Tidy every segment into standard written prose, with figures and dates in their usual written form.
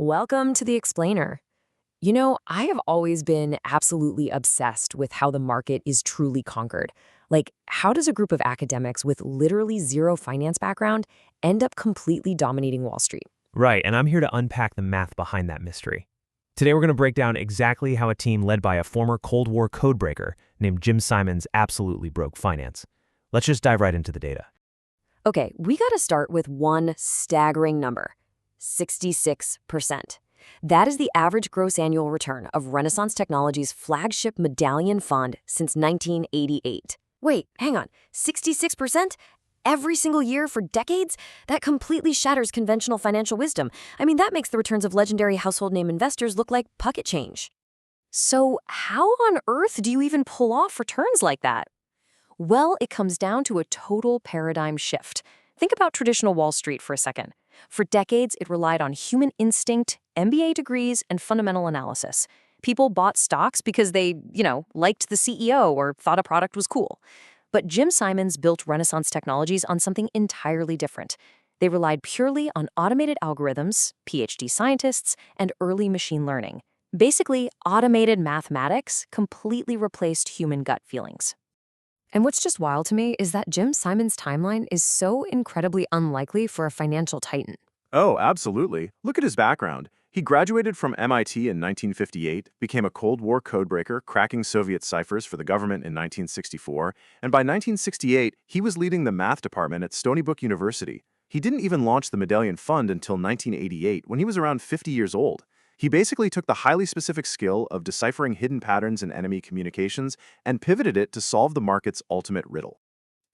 Welcome to the Explainer. I have always been absolutely obsessed with how the market is truly conquered. Like, how does a group of academics with literally zero finance background end up completely dominating Wall Street? Right, and I'm here to unpack the math behind that mystery. Today we're going to break down exactly how a team led by a former Cold War codebreaker named Jim Simons absolutely broke finance. Let's just dive right into the data. Okay, we gotta start with one staggering number: 66%. That is the average gross annual return of Renaissance Technologies' flagship Medallion Fund since 1988. Wait, hang on, 66%? Every single year for decades? That completely shatters conventional financial wisdom. I mean, that makes the returns of legendary household name investors look like pocket change. So, how on earth do you even pull off returns like that? Well, it comes down to a total paradigm shift. Think about traditional Wall Street for a second. For decades, it relied on human instinct, MBA degrees, and fundamental analysis. People bought stocks because they liked the CEO or thought a product was cool. But Jim Simons built Renaissance Technologies on something entirely different. They relied purely on automated algorithms, PhD scientists, and early machine learning. Basically, automated mathematics completely replaced human gut feelings. And what's just wild to me is that Jim Simons' timeline is so incredibly unlikely for a financial titan. Oh, absolutely. Look at his background. He graduated from MIT in 1958, became a Cold War codebreaker, cracking Soviet ciphers for the government in 1964, and by 1968, he was leading the math department at Stony Brook University. He didn't even launch the Medallion Fund until 1988, when he was around 50 years old. He basically took the highly specific skill of deciphering hidden patterns in enemy communications and pivoted it to solve the market's ultimate riddle.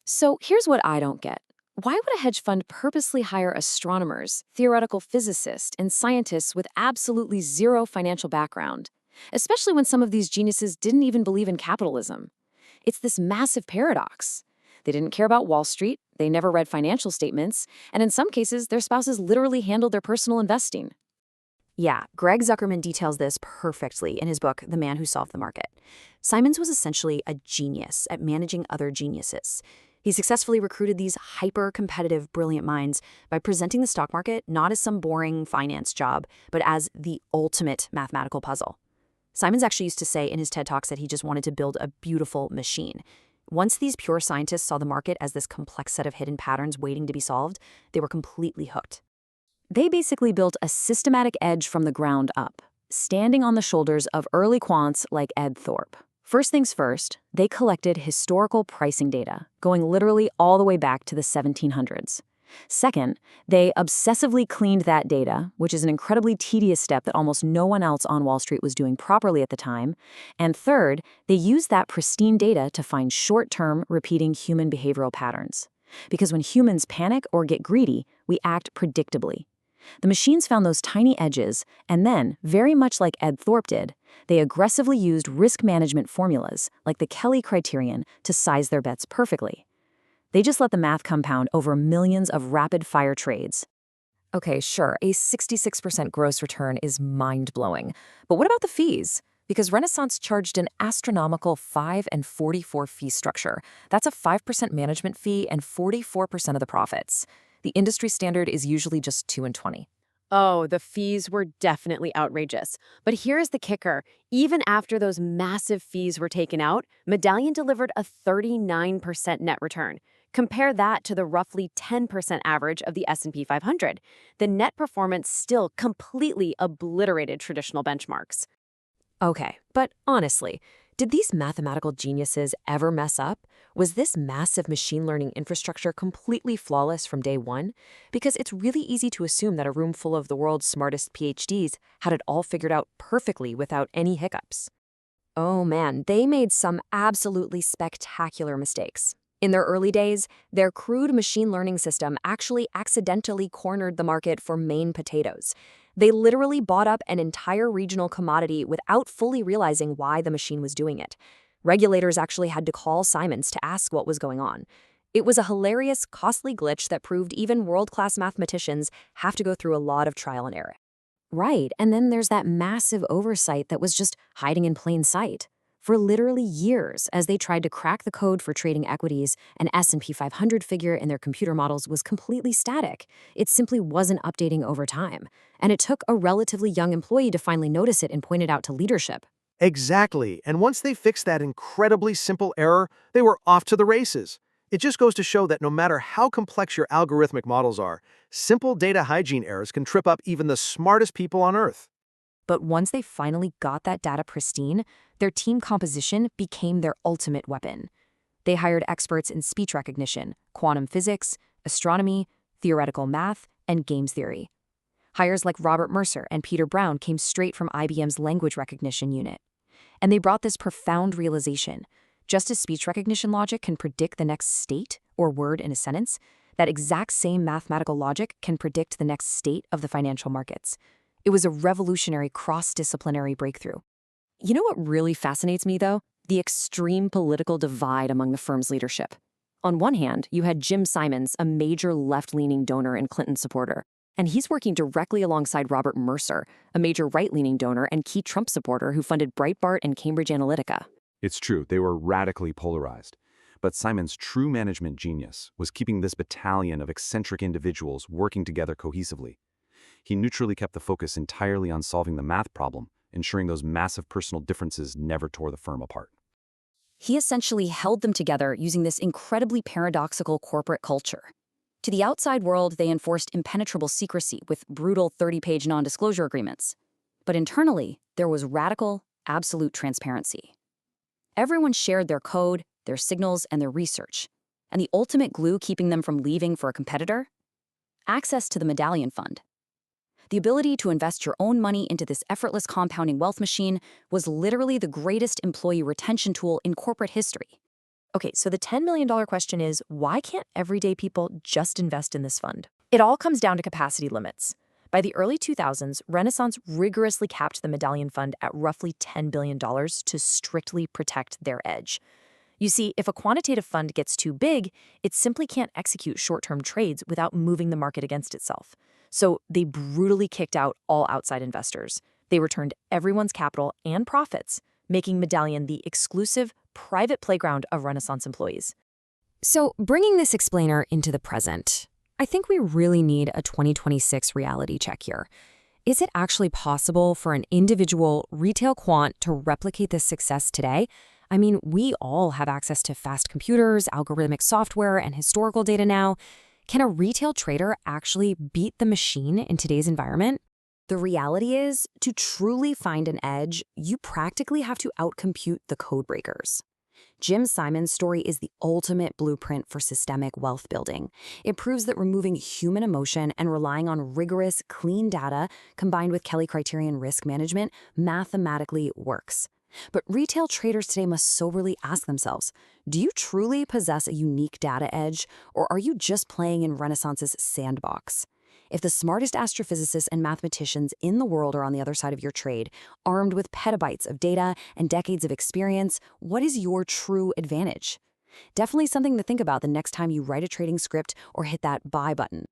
So here's what I don't get. Why would a hedge fund purposely hire astronomers, theoretical physicists, and scientists with absolutely zero financial background? Especially when some of these geniuses didn't even believe in capitalism. It's this massive paradox. They didn't care about Wall Street, they never read financial statements, and in some cases, their spouses literally handled their personal investing. Yeah, Greg Zuckerman details this perfectly in his book, The Man Who Solved the Market. Simons was essentially a genius at managing other geniuses. He successfully recruited these hyper-competitive, brilliant minds by presenting the stock market not as some boring finance job, but as the ultimate mathematical puzzle. Simons actually used to say in his TED Talks that he just wanted to build a beautiful machine. Once these pure scientists saw the market as this complex set of hidden patterns waiting to be solved, they were completely hooked. They basically built a systematic edge from the ground up, standing on the shoulders of early quants like Ed Thorpe. First things first, they collected historical pricing data, going literally all the way back to the 1700s. Second, they obsessively cleaned that data, which is an incredibly tedious step that almost no one else on Wall Street was doing properly at the time. And third, they used that pristine data to find short-term, repeating human behavioral patterns. Because when humans panic or get greedy, we act predictably. The machines found those tiny edges, and then, very much like Ed Thorpe did, they aggressively used risk management formulas, like the Kelly criterion, to size their bets perfectly. They just let the math compound over millions of rapid-fire trades. Okay, sure, a 66% gross return is mind-blowing. But what about the fees? Because Renaissance charged an astronomical 5 and 44 fee structure. That's a 5% management fee and 44% of the profits. The industry standard is usually just 2 and 20. Oh, the fees were definitely outrageous. But here's the kicker. Even after those massive fees were taken out, Medallion delivered a 39% net return. Compare that to the roughly 10% average of the S&P 500. The net performance still completely obliterated traditional benchmarks. Okay, but honestly, did these mathematical geniuses ever mess up? Was this massive machine learning infrastructure completely flawless from day one? Because it's really easy to assume that a room full of the world's smartest PhDs had it all figured out perfectly without any hiccups. Oh man, they made some absolutely spectacular mistakes. In their early days, their crude machine learning system actually accidentally cornered the market for Maine potatoes. They literally bought up an entire regional commodity without fully realizing why the machine was doing it. Regulators actually had to call Simons to ask what was going on. It was a hilarious, costly glitch that proved even world-class mathematicians have to go through a lot of trial and error. Right, and then there's that massive oversight that was just hiding in plain sight. for literally years as they tried to crack the code for trading equities. An S&P 500 figure in their computer models was completely static. It simply wasn't updating over time. And it took a relatively young employee to finally notice it and point it out to leadership. Exactly. And once they fixed that incredibly simple error, they were off to the races. It just goes to show that no matter how complex your algorithmic models are, simple data hygiene errors can trip up even the smartest people on Earth. But once they finally got that data pristine, their team composition became their ultimate weapon. They hired experts in speech recognition, quantum physics, astronomy, theoretical math, and games theory. Hires like Robert Mercer and Peter Brown came straight from IBM's language recognition unit. And they brought this profound realization. Just as speech recognition logic can predict the next state or word in a sentence, that exact same mathematical logic can predict the next state of the financial markets. It was a revolutionary cross-disciplinary breakthrough. You know what really fascinates me, though? The extreme political divide among the firm's leadership. On one hand, you had Jim Simons, a major left-leaning donor and Clinton supporter, and he's working directly alongside Robert Mercer, a major right-leaning donor and key Trump supporter who funded Breitbart and Cambridge Analytica. It's true, they were radically polarized. But Simon's true management genius was keeping this battalion of eccentric individuals working together cohesively. He neutrally kept the focus entirely on solving the math problem, ensuring those massive personal differences never tore the firm apart. He essentially held them together using this incredibly paradoxical corporate culture. To the outside world, they enforced impenetrable secrecy with brutal 30-page non-disclosure agreements. But internally, there was radical, absolute transparency. Everyone shared their code, their signals, and their research. And the ultimate glue keeping them from leaving for a competitor? Access to the Medallion Fund. The ability to invest your own money into this effortless compounding wealth machine was literally the greatest employee retention tool in corporate history. Okay, so the $10 million question is, why can't everyday people just invest in this fund? It all comes down to capacity limits. By the early 2000s, Renaissance rigorously capped the Medallion Fund at roughly $10 billion to strictly protect their edge. You see, if a quantitative fund gets too big, it simply can't execute short-term trades without moving the market against itself. So they brutally kicked out all outside investors. They returned everyone's capital and profits, making Medallion the exclusive, private playground of Renaissance employees. So bringing this explainer into the present, I think we really need a 2026 reality check here. Is it actually possible for an individual retail quant to replicate this success today? I mean, we all have access to fast computers, algorithmic software, and historical data now. Can a retail trader actually beat the machine in today's environment? The reality is, to truly find an edge, you practically have to outcompute the codebreakers. Jim Simons' story is the ultimate blueprint for systemic wealth building. It proves that removing human emotion and relying on rigorous, clean data combined with Kelly criterion risk management mathematically works. But retail traders today must soberly ask themselves, do you truly possess a unique data edge, or are you just playing in Renaissance's sandbox? If the smartest astrophysicists and mathematicians in the world are on the other side of your trade, armed with petabytes of data and decades of experience, what is your true advantage? Definitely something to think about the next time you write a trading script or hit that buy button.